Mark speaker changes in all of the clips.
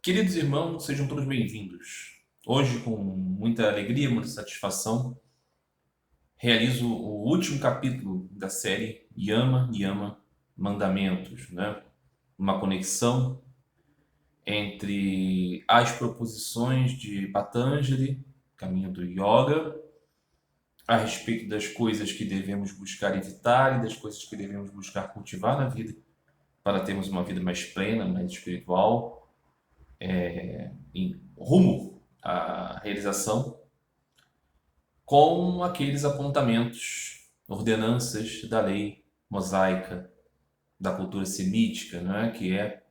Speaker 1: Queridos irmãos, sejam todos bem-vindos. Hoje, com muita alegria, muita satisfação, realizo o último capítulo da série Yama Yama Mandamentos, né? Uma conexão entre as proposições de Patanjali, caminho do yoga, a respeito das coisas que devemos buscar evitar e das coisas que devemos buscar cultivar na vida para termos uma vida mais plena, mais espiritual, em rumo à realização, com aqueles apontamentos, ordenanças da lei mosaica, da cultura semítica, né, que é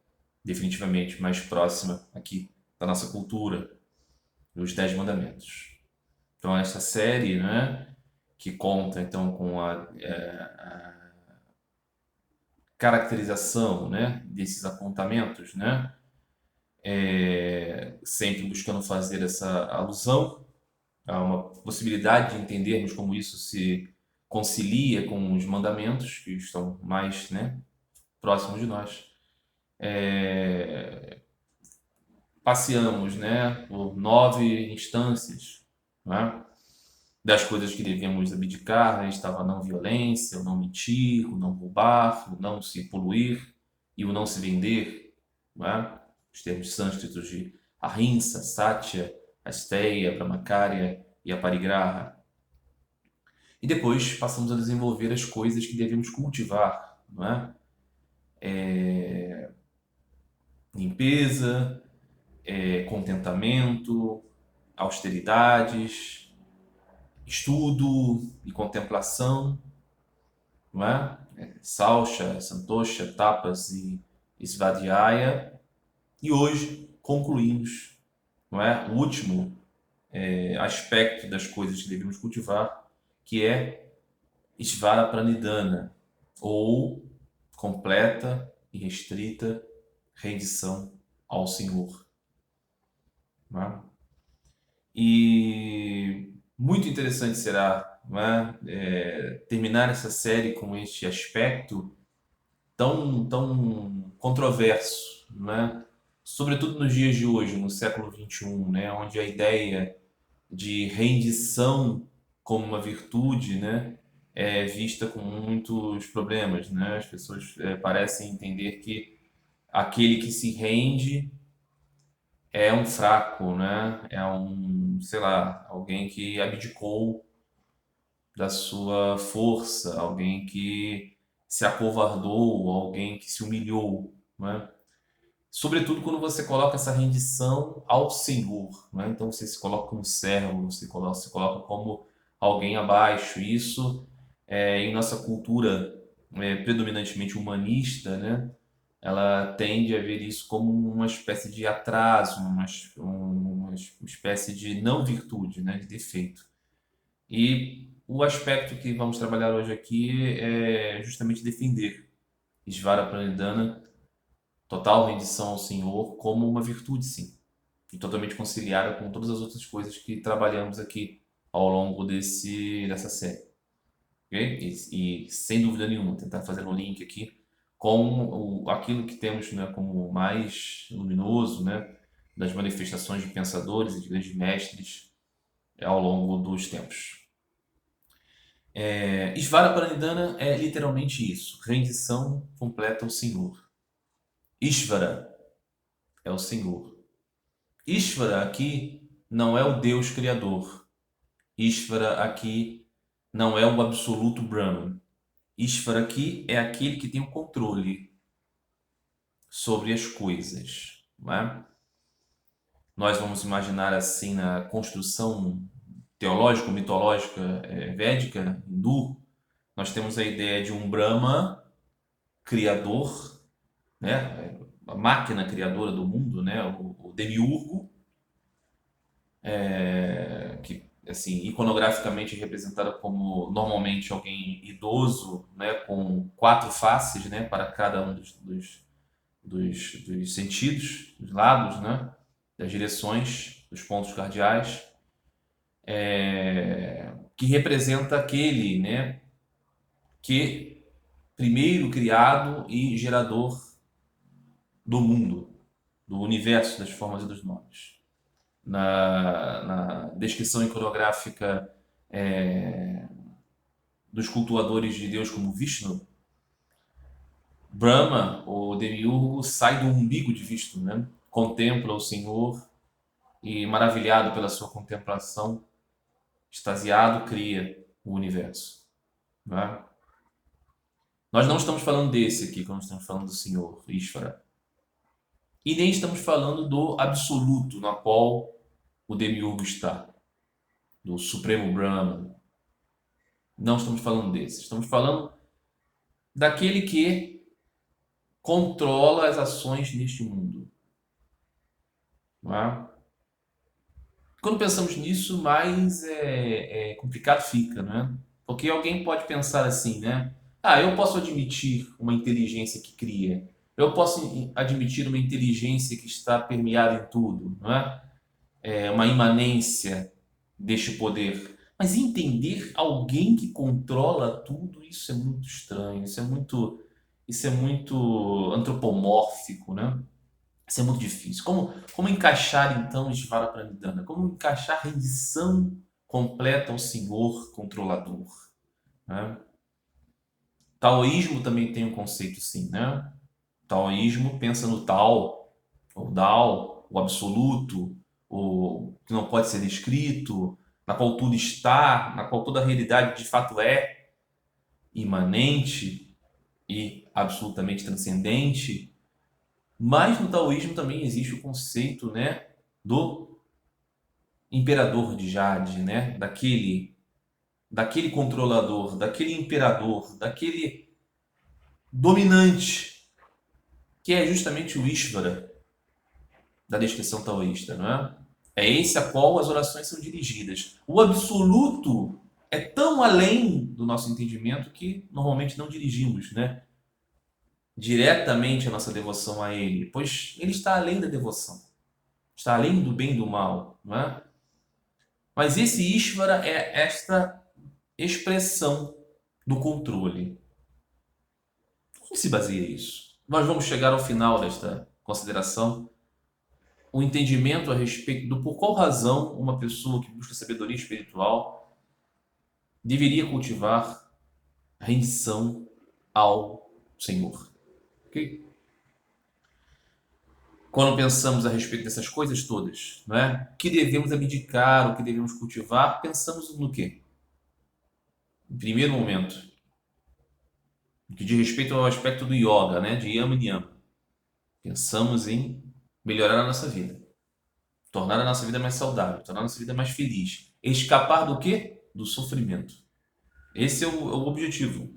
Speaker 1: definitivamente mais próxima aqui da nossa cultura, dos Dez Mandamentos. Então, essa série, né, que conta então com a caracterização, né, desses apontamentos, né, sempre buscando fazer essa alusão há uma possibilidade de entendermos como isso se concilia com os mandamentos que estão mais, né, próximos de nós. Passeamos, né, por 9 instâncias, né, das coisas que devemos abdicar, né, estava a não violência, o não mentir, o não roubar, o não se poluir e o não se vender, né, os termos sânscritos de ahimsa, satya, asteya, brahmacharya e aparigraha. E depois passamos a desenvolver as coisas que devemos cultivar, não é? Limpeza, contentamento, austeridades, estudo e contemplação, não é? Saucha, Santosha, Tapas e Svadhyaya. E hoje concluímos, não é? O último aspecto das coisas que devemos cultivar, que é Ishvara Pranidhana, ou completa e restrita rendição ao Senhor. Né? E muito interessante será, né, terminar essa série com este aspecto tão controverso, né? Sobretudo nos dias de hoje, no século XXI, né, onde a ideia de rendição como uma virtude, né, é vista com muitos problemas, né? As pessoas parecem entender que aquele que se rende é um fraco, né? É um, sei lá, alguém que abdicou da sua força, alguém que se acovardou, alguém que se humilhou, né? Sobretudo quando você coloca essa rendição ao Senhor, né? Então você se coloca como servo, se coloca como alguém abaixo. Isso, em nossa cultura predominantemente humanista, né? Ela tende a ver isso como uma espécie de atraso, uma espécie de não virtude, né? De defeito. E o aspecto que vamos trabalhar hoje aqui é justamente defender Isvara Pranidhana, total rendição ao Senhor, como uma virtude, sim, e totalmente conciliada com todas as outras coisas que trabalhamos aqui ao longo dessa série. Okay? E sem dúvida nenhuma, tentar fazer um link aqui com aquilo que temos, né, como mais luminoso, né, das manifestações de pensadores e de grandes mestres ao longo dos tempos. Isvara Pranidhana é literalmente isso, rendição completa ao Senhor. Ishvara é o Senhor. Ishvara aqui não é o Deus Criador. Ishvara aqui não é o absoluto Brahman. Ishvara aqui é aquele que tem o controle sobre as coisas. Não é? Nós vamos imaginar assim na construção teológico-mitológica védica, hindu, nós temos a ideia de um Brahma criador, né? A máquina criadora do mundo, né? O demiurgo, que assim iconograficamente é representada como normalmente alguém idoso, né? Com 4 faces, né? Para cada um dos sentidos, dos lados, né? Das direções, dos pontos cardeais, que representa aquele, né? Que primeiro criado e gerador do mundo. do universo, das formas e dos nomes. Na descrição iconográfica dos cultuadores de Deus como Vishnu, Brahma, o demiurgo, sai do umbigo de Vishnu, né? Contempla o Senhor e, maravilhado pela sua contemplação, extasiado, cria o universo. Né? Nós não estamos falando desse aqui, quando estamos falando do Senhor, Ishvara. E nem estamos falando do absoluto, na qual o demiurgo está, do Supremo Brahman. Não estamos falando desse. Estamos falando daquele que controla as ações neste mundo. Não é? Quando pensamos nisso, mais complicado fica, né? Porque alguém pode pensar assim, né? Ah, eu posso admitir uma inteligência que cria. Eu posso admitir uma inteligência que está permeada em tudo, não é? Uma imanência deste poder. Mas entender alguém que controla tudo, isso é muito estranho, isso é muito antropomórfico, né? Isso é muito difícil. Como encaixar então Ishvara Pranidhana? Como encaixar rendição completa ao Senhor controlador? Né? Taoísmo também tem um conceito assim, né? Taoísmo pensa no Tao, o Dao, o absoluto, o que não pode ser descrito, na qual tudo está, na qual toda a realidade de fato é imanente e absolutamente transcendente. Mas no taoísmo também existe o conceito, né, do imperador de Jade, né, daquele controlador, daquele imperador, daquele dominante, que é justamente o Ishvara da descrição taoísta, não é? É esse a qual as orações são dirigidas. O absoluto é tão além do nosso entendimento que normalmente não dirigimos, né, diretamente a nossa devoção a ele, pois ele está além da devoção, está além do bem e do mal, não é? Mas esse Ishvara é esta expressão do controle. Como se baseia isso? Nós vamos chegar ao final desta consideração, o entendimento a respeito do por qual razão uma pessoa que busca sabedoria espiritual deveria cultivar rendição ao Senhor. Ok? Quando pensamos a respeito dessas coisas todas, não é? O que devemos abdicar, o que devemos cultivar, pensamos no quê? Em primeiro momento, no que diz respeito ao aspecto do yoga, né? De yama e niyama. Pensamos em melhorar a nossa vida, tornar a nossa vida mais saudável, tornar a nossa vida mais feliz. Escapar do quê? Do sofrimento. Esse é o objetivo.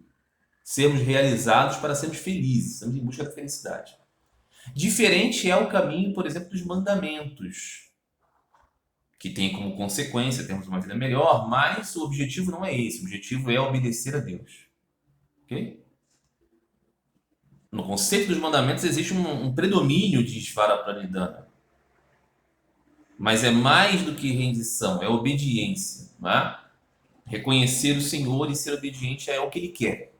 Speaker 1: Sermos realizados para sermos felizes, estamos em busca da felicidade. Diferente é o caminho, por exemplo, dos mandamentos, que tem como consequência termos uma vida melhor, mas o objetivo não é esse. O objetivo é obedecer a Deus. Ok? No conceito dos mandamentos existe um predomínio de Ishvara Pranidhana. Mas é mais do que rendição, é obediência. Não é? Reconhecer o Senhor e ser obediente ao que Ele quer.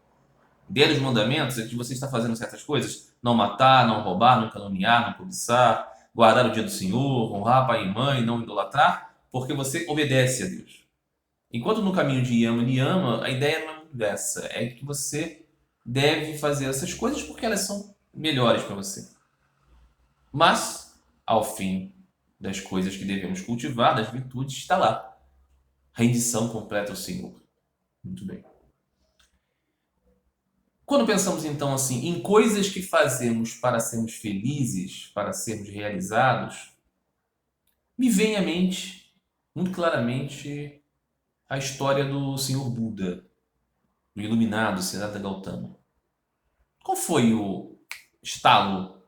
Speaker 1: A ideia dos mandamentos é que você está fazendo certas coisas, não matar, não roubar, não caluniar, não cobiçar, guardar o dia do Senhor, honrar pai e mãe, não idolatrar, porque você obedece a Deus. Enquanto no caminho de Yama e Niyama, a ideia não é muito dessa, é que você deve fazer essas coisas porque elas são melhores para você. Mas, ao fim das coisas que devemos cultivar, das virtudes, está lá. Rendição completa ao Senhor. Muito bem. Quando pensamos então assim em coisas que fazemos para sermos felizes, para sermos realizados, me vem à mente muito claramente a história do Senhor Buda, do iluminado Siddhartha Gautama. Qual foi o estalo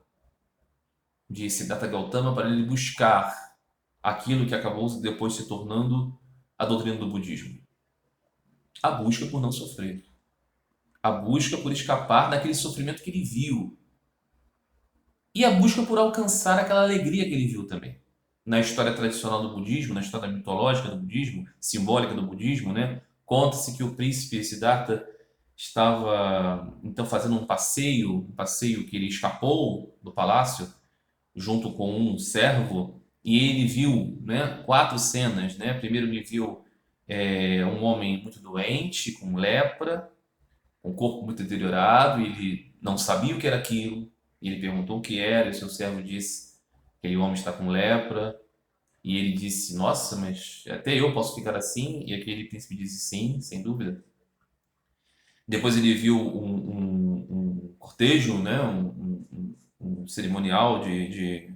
Speaker 1: de Siddhartha Gautama para ele buscar aquilo que acabou depois se tornando a doutrina do budismo? A busca por não sofrer. A busca por escapar daquele sofrimento que ele viu. E a busca por alcançar aquela alegria que ele viu também. Na história tradicional do budismo, na história mitológica do budismo, simbólica do budismo, né? Conta-se que o príncipe Siddhartha estava então fazendo um passeio que ele escapou do palácio junto com um servo, e ele viu, né, quatro cenas, né? Primeiro ele viu um homem muito doente, com lepra, com o corpo muito deteriorado, e ele não sabia o que era aquilo. E ele perguntou o que era, e o seu servo disse que aquele homem está com lepra. E ele disse: Nossa, mas até eu posso ficar assim? E aquele príncipe disse: Sim, sem dúvida. Depois ele viu um cortejo, né? Um cerimonial de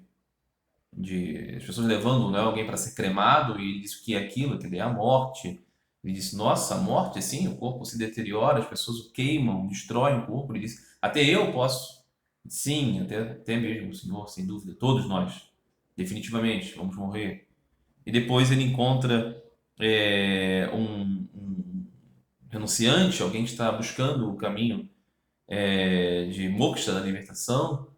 Speaker 1: as pessoas levando, né, alguém para ser cremado, e ele disse o que é aquilo, que é a morte. Ele disse: Nossa, a morte, assim, o corpo se deteriora, as pessoas o queimam, destroem o corpo. Ele disse: Até eu posso. Sim, até mesmo, Senhor, sem dúvida, todos nós, definitivamente, vamos morrer. E depois ele encontra um renunciante, alguém que está buscando o caminho de moksha, da libertação,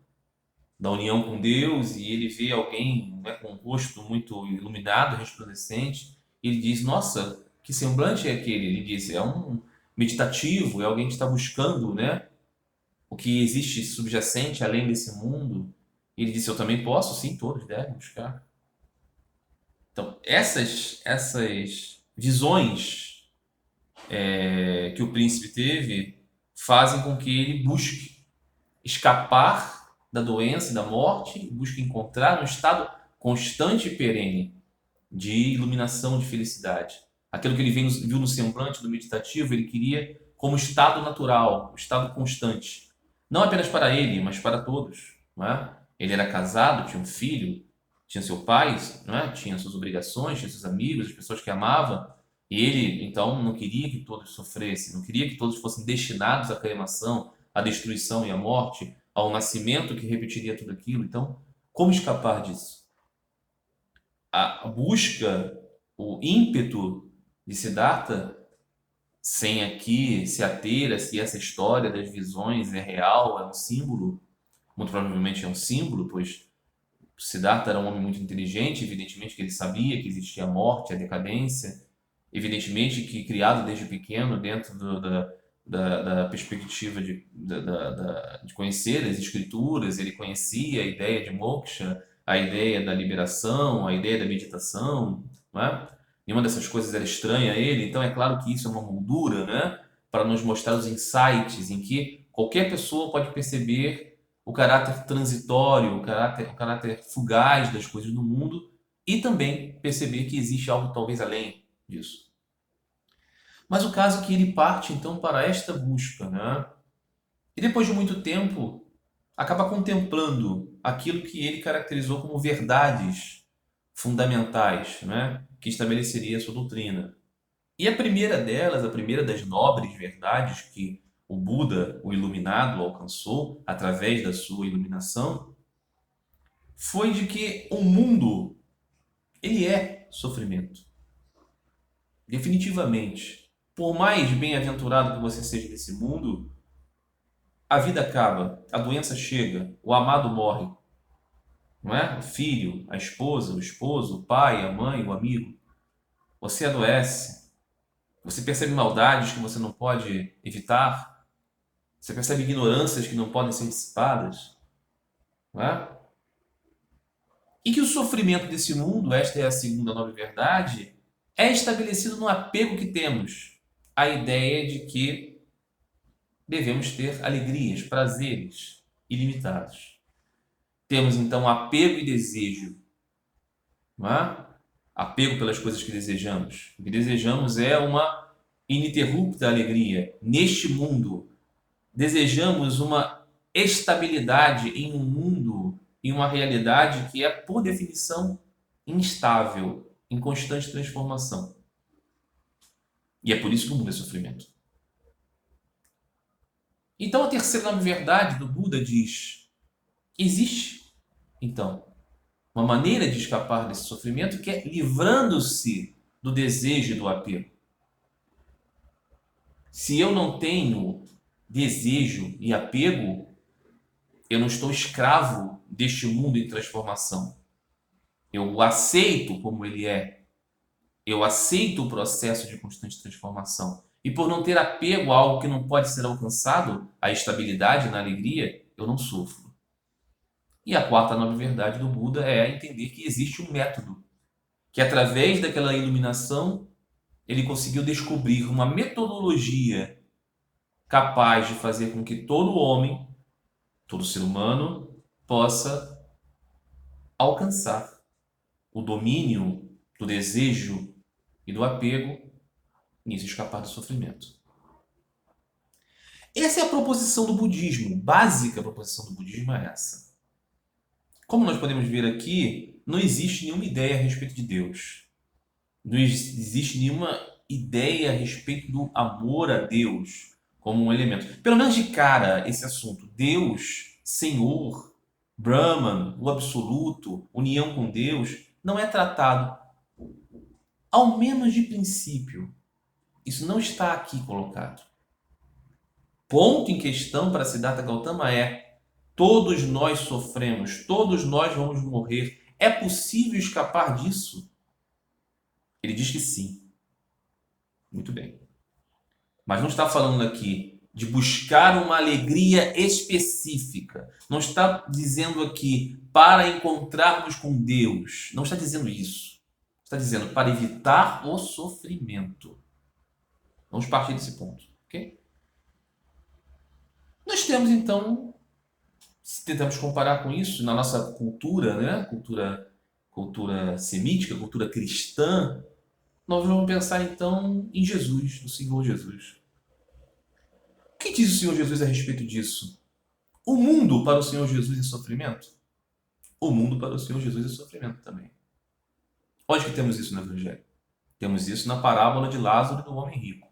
Speaker 1: da união com Deus, e ele vê alguém, né, com um rosto muito iluminado, resplandecente, e ele diz: Nossa, que semblante é aquele? Ele diz: É um meditativo, é alguém que está buscando, né, o que existe subjacente além desse mundo. E ele disse: Eu também posso, sim, todos devem buscar. Então, essas visões que o príncipe teve fazem com que ele busque escapar da doença e da morte, busque encontrar um estado constante e perene de iluminação, de felicidade. Aquilo que ele viu no semblante do meditativo, ele queria como estado natural, estado constante. Não apenas para ele, mas para todos. Não é? Ele era casado, tinha um filho, tinha seu pai, não é? Tinha suas obrigações, tinha seus amigos, as pessoas que amava. E ele, então, não queria que todos sofressem, não queria que todos fossem destinados à cremação, à destruição e à morte, ao nascimento que repetiria tudo aquilo. Então, como escapar disso? A busca, o ímpeto de Siddhartha, sem aqui se ater a se essa história das visões é real, é um símbolo, muito provavelmente é um símbolo, pois Siddhartha era um homem muito inteligente, evidentemente que ele sabia que existia a morte, a decadência, evidentemente que criado desde pequeno dentro da perspectiva de conhecer as escrituras, ele conhecia a ideia de moksha, a ideia da liberação, a ideia da meditação, não é? Nenhuma dessas coisas era estranha a ele, então é claro que isso é uma moldura, né? Para nos mostrar os insights em que qualquer pessoa pode perceber o caráter transitório, o caráter fugaz das coisas do mundo e também perceber que existe algo talvez além disso. Mas o caso é que ele parte então para esta busca, né? E depois de muito tempo, acaba contemplando aquilo que ele caracterizou como verdades fundamentais, né? Que estabeleceria a sua doutrina. E a primeira delas, a primeira das nobres verdades que o Buda, o iluminado, alcançou através da sua iluminação, foi de que o mundo, ele é sofrimento. Definitivamente. Por mais bem-aventurado que você seja nesse mundo, a vida acaba, a doença chega, o amado morre, não é? O filho, a esposa, o esposo, o pai, a mãe, o amigo. Você adoece, você percebe maldades que você não pode evitar, você percebe ignorâncias que não podem ser dissipadas, não é? E que o sofrimento desse mundo, esta é a segunda nobre verdade, é estabelecido no apego que temos à ideia de que devemos ter alegrias, prazeres ilimitados. Temos então apego e desejo, não é? Apego pelas coisas que desejamos. O que desejamos é uma ininterrupta alegria neste mundo. Desejamos uma estabilidade em um mundo, em uma realidade que é, por definição, instável, em constante transformação. E é por isso que o mundo é sofrimento. Então, a terceira verdade do Buda diz: existe, então, uma maneira de escapar desse sofrimento que é livrando-se do desejo e do apego. Se eu não tenho desejo e apego, eu não estou escravo deste mundo em transformação. Eu o aceito como ele é. Eu aceito o processo de constante transformação. E por não ter apego a algo que não pode ser alcançado, a estabilidade na alegria, eu não sofro. E a quarta nobre verdade do Buda é entender que existe um método, que através daquela iluminação ele conseguiu descobrir uma metodologia capaz de fazer com que todo homem, todo ser humano, possa alcançar o domínio do desejo e do apego, nisso escapar do sofrimento. Essa é a proposição do budismo, básica proposição do budismo é essa. Como nós podemos ver aqui, não existe nenhuma ideia a respeito de Deus. Não existe nenhuma ideia a respeito do amor a Deus como um elemento. Pelo menos de cara, esse assunto, Deus, Senhor, Brahman, o absoluto, união com Deus, não é tratado. Ao menos de princípio, isso não está aqui colocado. Ponto em questão para Siddhartha Gautama é: todos nós sofremos, todos nós vamos morrer. É possível escapar disso? Ele diz que sim. Muito bem. Mas não está falando aqui de buscar uma alegria específica. Não está dizendo aqui para encontrarmos com Deus. Não está dizendo isso. Está dizendo para evitar o sofrimento. Vamos partir desse ponto, ok? Nós temos então, se tentamos comparar com isso na nossa cultura, né? Cultura semítica, cultura cristã, nós vamos pensar então em Jesus, no Senhor Jesus. O que diz o Senhor Jesus a respeito disso? O mundo para o Senhor Jesus é sofrimento? O mundo para o Senhor Jesus é sofrimento também. Onde que temos isso no Evangelho? Temos isso na parábola de Lázaro e do homem rico.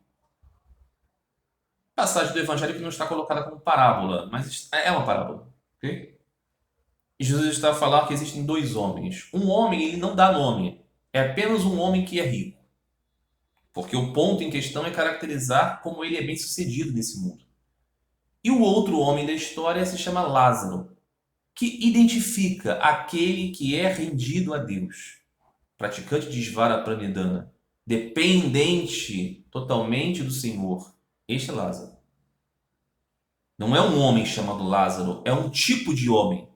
Speaker 1: Passagem do Evangelho que não está colocada como parábola, mas é uma parábola, ok? E Jesus está a falar que existem dois homens. Um homem, ele não dá nome. É apenas um homem que é rico. Porque o ponto em questão é caracterizar como ele é bem sucedido nesse mundo. E o outro homem da história se chama Lázaro, que identifica aquele que é rendido a Deus, praticante de Svara Pranidhana, dependente totalmente do Senhor. Este é Lázaro. Não é um homem chamado Lázaro, é um tipo de homem,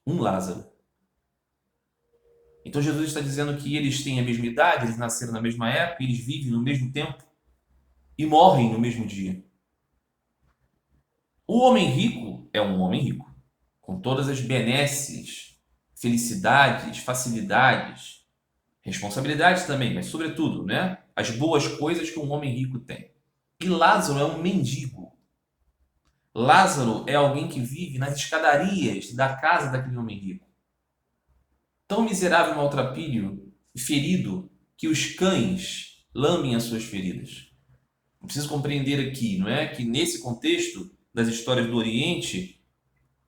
Speaker 1: um Lázaro. Então Jesus está dizendo que eles têm a mesma idade, eles nasceram na mesma época, eles vivem no mesmo tempo e morrem no mesmo dia. O homem rico é um homem rico, com todas as benesses, felicidades, facilidades, responsabilidades também, mas sobretudo, né, as boas coisas que um homem rico tem. E Lázaro é um mendigo. Lázaro é alguém que vive nas escadarias da casa daquele homem rico. Tão miserável e maltrapilho e ferido que os cães lambem as suas feridas. Preciso compreender aqui, não é, que nesse contexto das histórias do Oriente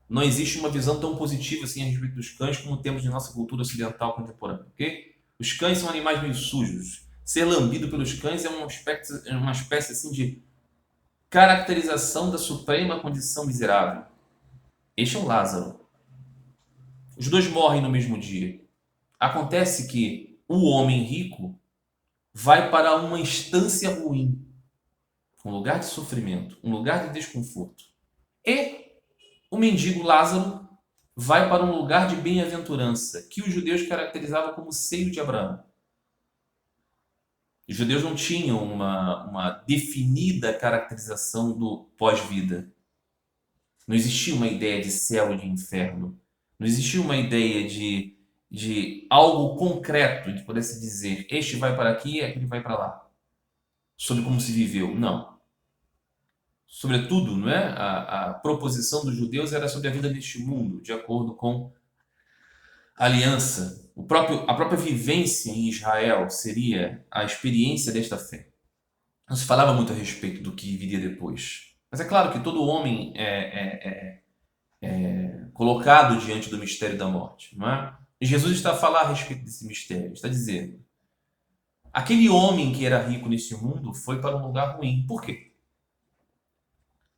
Speaker 1: não existe uma visão tão positiva assim a respeito dos cães como temos em nossa cultura ocidental contemporânea, ok? Os cães são animais meio sujos. Ser lambido pelos cães é uma espécie assim de caracterização da suprema condição miserável. Este é o Lázaro. Os dois morrem no mesmo dia. Acontece que o homem rico vai para uma instância ruim, um lugar de sofrimento, um lugar de desconforto. E o mendigo Lázaro vai para um lugar de bem-aventurança, que os judeus caracterizavam como seio de Abraão. Os judeus não tinham uma definida caracterização do pós-vida. Não existia uma ideia de céu e de inferno. Não existia uma ideia de algo concreto, de poder se dizer, este vai para aqui, aquele vai para lá. Sobre como se viveu. Não. Sobretudo, não é? A proposição dos judeus era sobre a vida neste mundo, de acordo com a aliança. A própria vivência em Israel seria a experiência desta fé. Não se falava muito a respeito do que viria depois. Mas é claro que todo homem é colocado diante do mistério da morte. Não é? E Jesus está a falar a respeito desse mistério. Está dizendo, aquele homem que era rico nesse mundo foi para um lugar ruim. Por quê?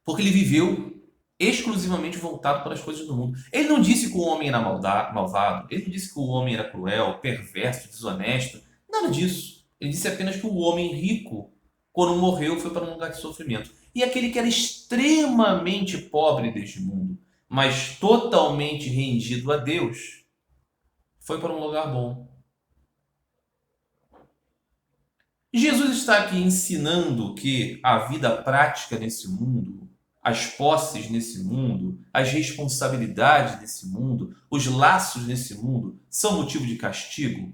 Speaker 1: Porque ele viveu exclusivamente voltado para as coisas do mundo. Ele não disse que o homem era malvado, ele não disse que o homem era cruel, perverso, desonesto, nada disso. Ele disse apenas que o homem rico, quando morreu, foi para um lugar de sofrimento. E aquele que era extremamente pobre deste mundo, mas totalmente rendido a Deus, foi para um lugar bom. Jesus está aqui ensinando que a vida prática nesse mundo, as posses nesse mundo, as responsabilidades nesse mundo, os laços nesse mundo são motivo de castigo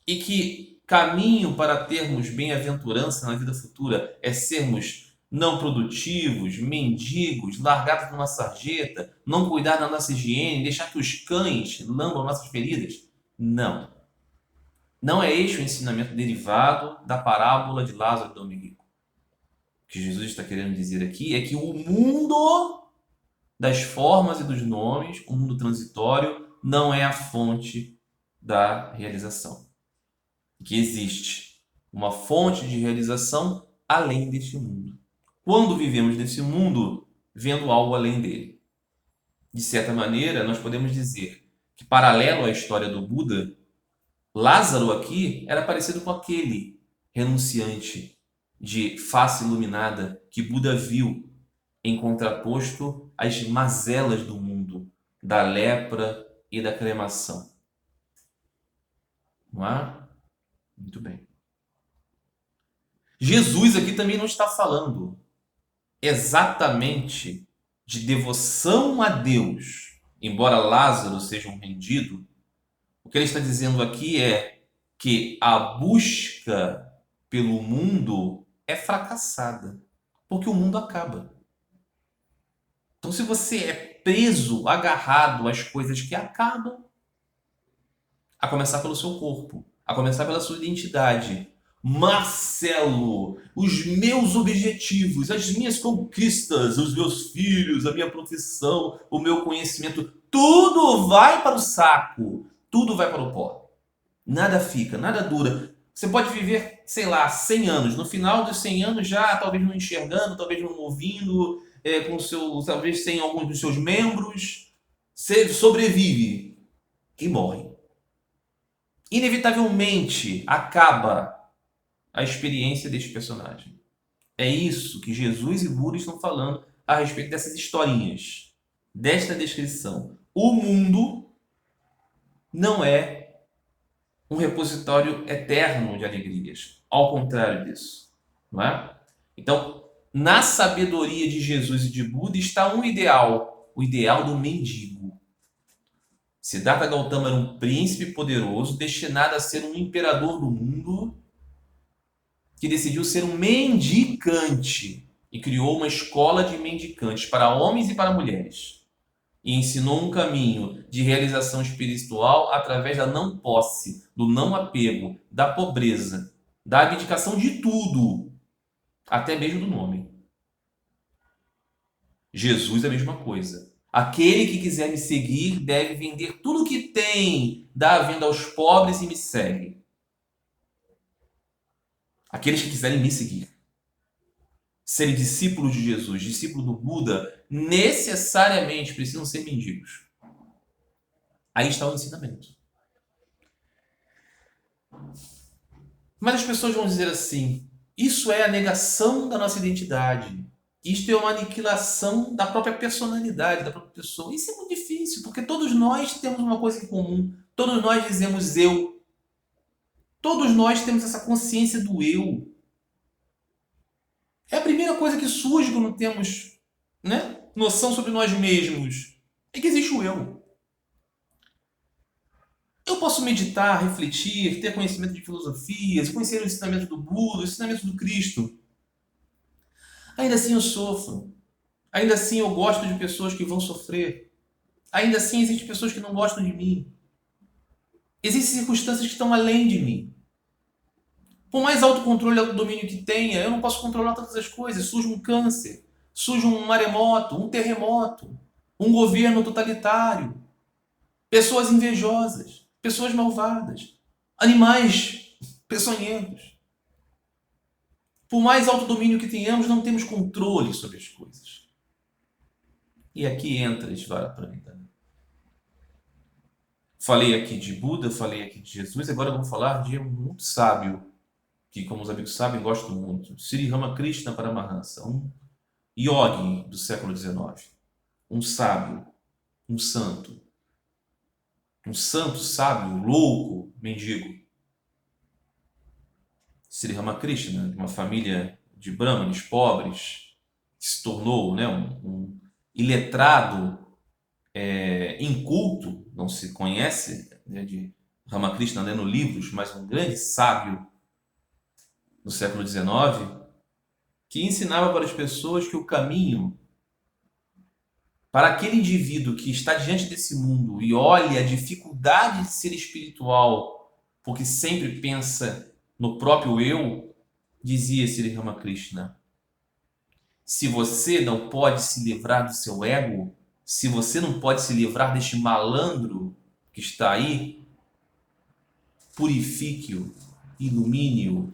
Speaker 1: e que caminho para termos bem-aventurança na vida futura é sermos não produtivos, mendigos, largados numa sarjeta, não cuidar da nossa higiene, deixar que os cães lambam nossas feridas. Não. Não é este o ensinamento derivado da parábola de Lázaro e do homem rico. O que Jesus está querendo dizer aqui é que o mundo das formas e dos nomes, o mundo transitório, não é a fonte da realização. Que existe uma fonte de realização além deste mundo. Quando vivemos nesse mundo, vendo algo além dele. De certa maneira, nós podemos dizer que, paralelo à história do Buda, Lázaro aqui era parecido com aquele renunciante de face iluminada que Buda viu em contraposto às mazelas do mundo, da lepra e da cremação. Não é? Muito bem. Jesus aqui também não está falando exatamente de devoção a Deus, embora Lázaro seja um rendido. O que ele está dizendo aqui é que a busca pelo mundo é fracassada, porque o mundo acaba. Então, se você é preso, agarrado às coisas que acabam, a começar pelo seu corpo, a começar pela sua identidade, Marcelo, os meus objetivos, as minhas conquistas, os meus filhos, a minha profissão, o meu conhecimento, tudo vai para o saco, tudo vai para o pó. Nada fica, nada dura. Você pode viver, sei lá, 100 anos. No final dos 100 anos já, talvez não enxergando, talvez não ouvindo, com talvez sem alguns dos seus membros. Você sobrevive e morre. Inevitavelmente acaba a experiência deste personagem. É isso que Jesus e Buda estão falando a respeito dessas historinhas, desta descrição. O mundo não é um repositório eterno de alegrias. Ao contrário disso. Não é? Então, na sabedoria de Jesus e de Buda está um ideal, o ideal do mendigo. Siddhartha Gautama era um príncipe poderoso destinado a ser um imperador do mundo que decidiu ser um mendicante e criou uma escola de mendicantes para homens e para mulheres. E ensinou um caminho de realização espiritual através da não posse, do não apego, da pobreza, da abdicação de tudo, até mesmo do nome. Jesus é a mesma coisa. Aquele que quiser me seguir deve vender tudo o que tem, dar a venda aos pobres e me segue. Aqueles que quiserem me seguir, serem discípulos de Jesus, discípulos do Buda, necessariamente precisam ser mendigos. Aí está o ensinamento. Mas as pessoas vão dizer assim, isso é a negação da nossa identidade. Isto é uma aniquilação da própria personalidade, da própria pessoa. Isso é muito difícil, porque todos nós temos uma coisa em comum. Todos nós dizemos eu. Todos nós temos essa consciência do eu. É a primeira coisa que surge quando temos, noção sobre nós mesmos. É que existe o eu. Eu posso meditar, refletir, ter conhecimento de filosofias, conhecer o ensinamento do Buda, o ensinamento do Cristo. Ainda assim eu sofro. Ainda assim eu gosto de pessoas que vão sofrer. Ainda assim existem pessoas que não gostam de mim. Existem circunstâncias que estão além de mim. Por mais autocontrole e autodomínio que tenha, eu não posso controlar todas as coisas. Surge um câncer, surge um maremoto, um terremoto, um governo totalitário, pessoas invejosas, pessoas malvadas, animais peçonhentos. Por mais autodomínio que tenhamos, não temos controle sobre as coisas. E aqui entra Svarapranita. Falei aqui de Buda, falei aqui de Jesus, agora eu vou falar de um muito sábio, que, como os amigos sabem, gosto muito. Sri Ramakrishna Paramahansa, um yogi do século XIX. um sábio, um santo. Um santo, sábio, louco, mendigo. Sri Ramakrishna, de uma família de brahmanes pobres, que se tornou, né, um iletrado, inculto, não se conhece, né, de Ramakrishna lendo livros, mas um grande sábio no século XIX, que ensinava para as pessoas que o caminho para aquele indivíduo que está diante desse mundo e olha a dificuldade de ser espiritual, porque sempre pensa no próprio eu, dizia Sri Ramakrishna: se você não pode se livrar do seu ego, se você não pode se livrar deste malandro que está aí, purifique-o, ilumine-o,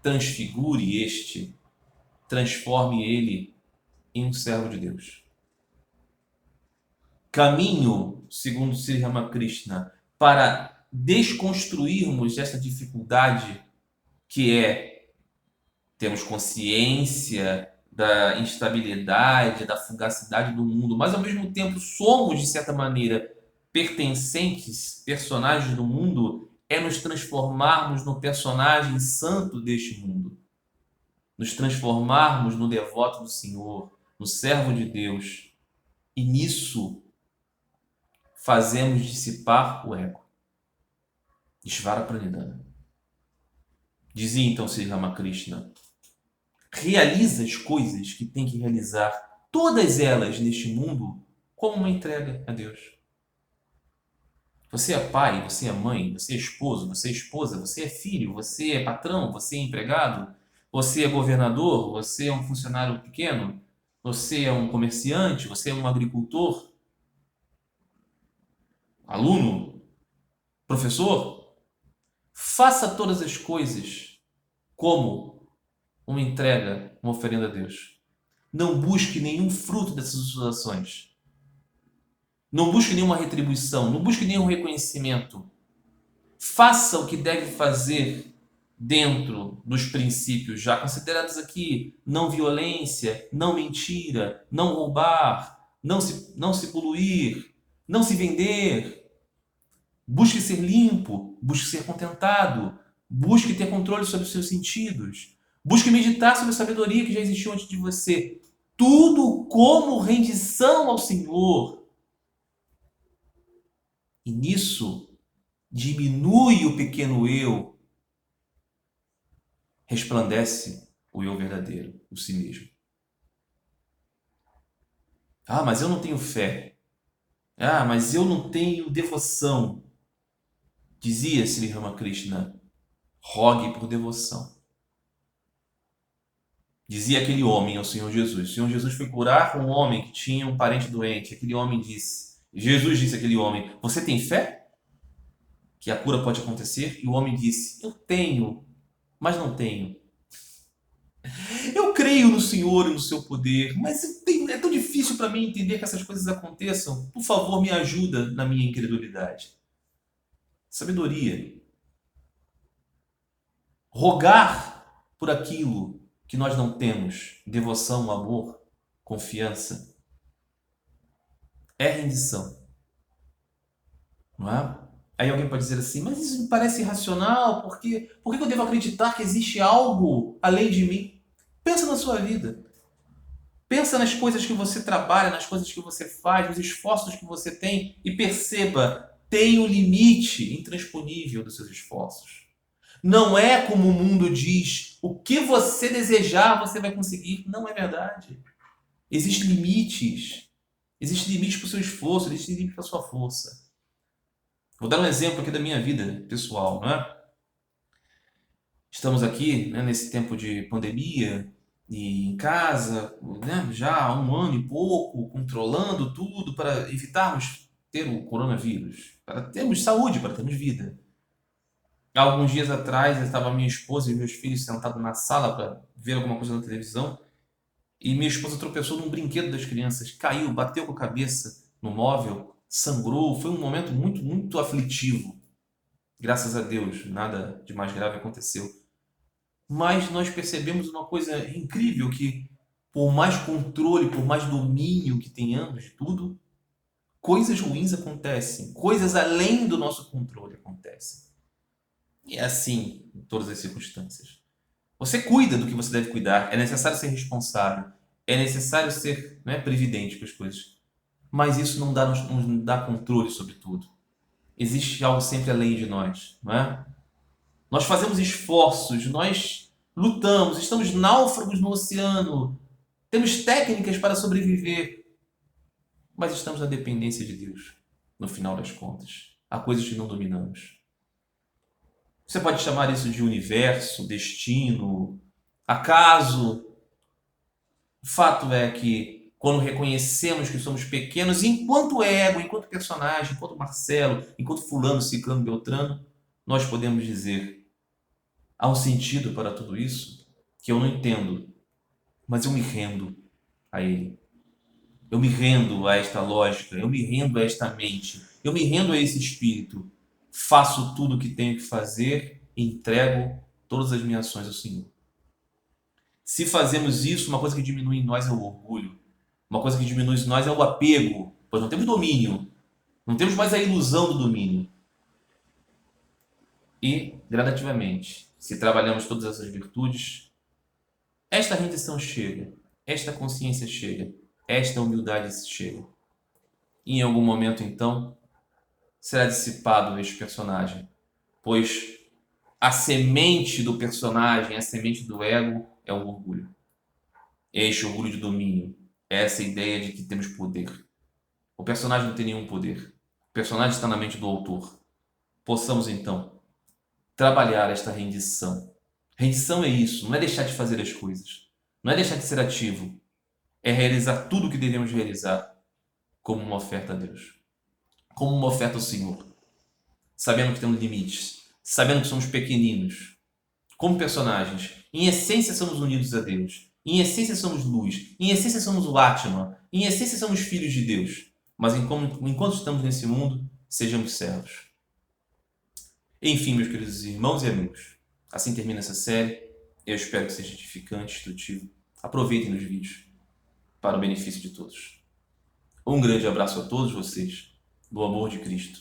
Speaker 1: transfigure este, transforme ele em um servo de Deus. Caminho, segundo Sri Ramakrishna, para desconstruirmos essa dificuldade que é termos consciência da instabilidade, da fugacidade do mundo, mas ao mesmo tempo somos, de certa maneira, pertencentes, personagens do mundo, é nos transformarmos no personagem santo deste mundo, nos transformarmos no devoto do Senhor, no servo de Deus, e nisso fazemos dissipar o ego. Ishvara Pranidhana. Dizia então Sri Ramakrishna: realiza as coisas que tem que realizar, todas elas neste mundo, como uma entrega a Deus. Você é pai, você é mãe, você é esposo, você é esposa, você é filho, você é patrão, você é empregado, você é governador, você é um funcionário pequeno, você é um comerciante, você é um agricultor, aluno, professor. Faça todas as coisas como uma entrega, uma oferenda a Deus. Não busque nenhum fruto dessas ações. Não busque nenhuma retribuição, não busque nenhum reconhecimento. Faça o que deve fazer dentro dos princípios já considerados aqui: não violência, não mentira, não roubar, não se poluir, não se vender. Busque ser limpo, busque ser contentado, busque ter controle sobre os seus sentidos, busque meditar sobre a sabedoria que já existiu antes de você. Tudo como rendição ao Senhor. E nisso diminui o pequeno eu, resplandece o eu verdadeiro, o si mesmo. Ah, mas eu não tenho fé. Ah, mas eu não tenho devoção. Dizia Sri Ramakrishna: rogue por devoção. Dizia aquele homem ao Senhor Jesus. O Senhor Jesus foi curar um homem que tinha um parente doente. Aquele homem disse, Jesus disse àquele homem: você tem fé que a cura pode acontecer? E o homem disse: eu tenho, mas não tenho. Eu creio no Senhor e no seu poder, mas é tão difícil para mim entender que essas coisas aconteçam. Por favor, me ajuda na minha incredulidade. Sabedoria. Rogar por aquilo que nós não temos, devoção, amor, confiança, é rendição. Não é? Aí alguém pode dizer assim: mas isso me parece irracional, por que eu devo acreditar que existe algo além de mim? Pensa na sua vida. Pensa nas coisas que você trabalha, nas coisas que você faz, nos esforços que você tem e perceba, tem um limite intransponível dos seus esforços. Não é como o mundo diz, o que você desejar você vai conseguir. Não é verdade. Existem limites. Existem limites para o seu esforço, existem limites para a sua força. Vou dar um exemplo aqui da minha vida pessoal, não é? Estamos aqui, né, nesse tempo de pandemia e em casa, né, já há um ano e pouco, controlando tudo para evitarmos ter o coronavírus, para termos saúde, para termos vida. Há alguns dias atrás, estava minha esposa e meus filhos sentados na sala para ver alguma coisa na televisão e minha esposa tropeçou num brinquedo das crianças, caiu, bateu com a cabeça no móvel, sangrou. Foi um momento muito, muito aflitivo. Graças a Deus, nada de mais grave aconteceu. Mas nós percebemos uma coisa incrível, que por mais controle, por mais domínio que tenhamos de tudo, coisas ruins acontecem, coisas além do nosso controle acontecem. E é assim em todas as circunstâncias. Você cuida do que você deve cuidar, é necessário ser responsável, é necessário ser, né, previdente com as coisas. Mas isso não dá controle sobre tudo. Existe algo sempre além de nós, não é? Nós fazemos esforços, nós lutamos, estamos náufragos no oceano, temos técnicas para sobreviver, mas estamos na dependência de Deus, no final das contas. Há coisas que não dominamos. Você pode chamar isso de universo, destino, acaso. O fato é que quando reconhecemos que somos pequenos, enquanto ego, enquanto personagem, enquanto Marcelo, enquanto fulano, ciclano, beltrano, nós podemos dizer: há um sentido para tudo isso que eu não entendo, mas eu me rendo a ele. Eu me rendo a esta lógica, eu me rendo a esta mente, eu me rendo a esse espírito. Faço tudo o que tenho que fazer e entrego todas as minhas ações ao Senhor. Se fazemos isso, uma coisa que diminui em nós é o orgulho. Uma coisa que diminui em nós é o apego, pois não temos domínio. Não temos mais a ilusão do domínio. E, gradativamente, se trabalhamos todas essas virtudes, esta rendição chega, esta consciência chega, esta humildade chega. E em algum momento, então, será dissipado este personagem, pois a semente do personagem, a semente do ego é o orgulho. Este orgulho de domínio, essa ideia de que temos poder. O personagem não tem nenhum poder. O personagem está na mente do autor. Possamos, então, trabalhar esta rendição. Rendição é isso, não é deixar de fazer as coisas. Não é deixar de ser ativo. É realizar tudo o que devemos realizar como uma oferta a Deus. Como uma oferta ao Senhor. Sabendo que temos limites. Sabendo que somos pequeninos. Como personagens. Em essência somos unidos a Deus. Em essência somos luz. Em essência somos o Atman. Em essência somos filhos de Deus. Mas enquanto estamos nesse mundo, sejamos servos. Enfim, meus queridos irmãos e amigos, assim termina essa série. Eu espero que seja edificante, instrutivo. Aproveitem os vídeos para o benefício de todos. Um grande abraço a todos vocês, do amor de Cristo.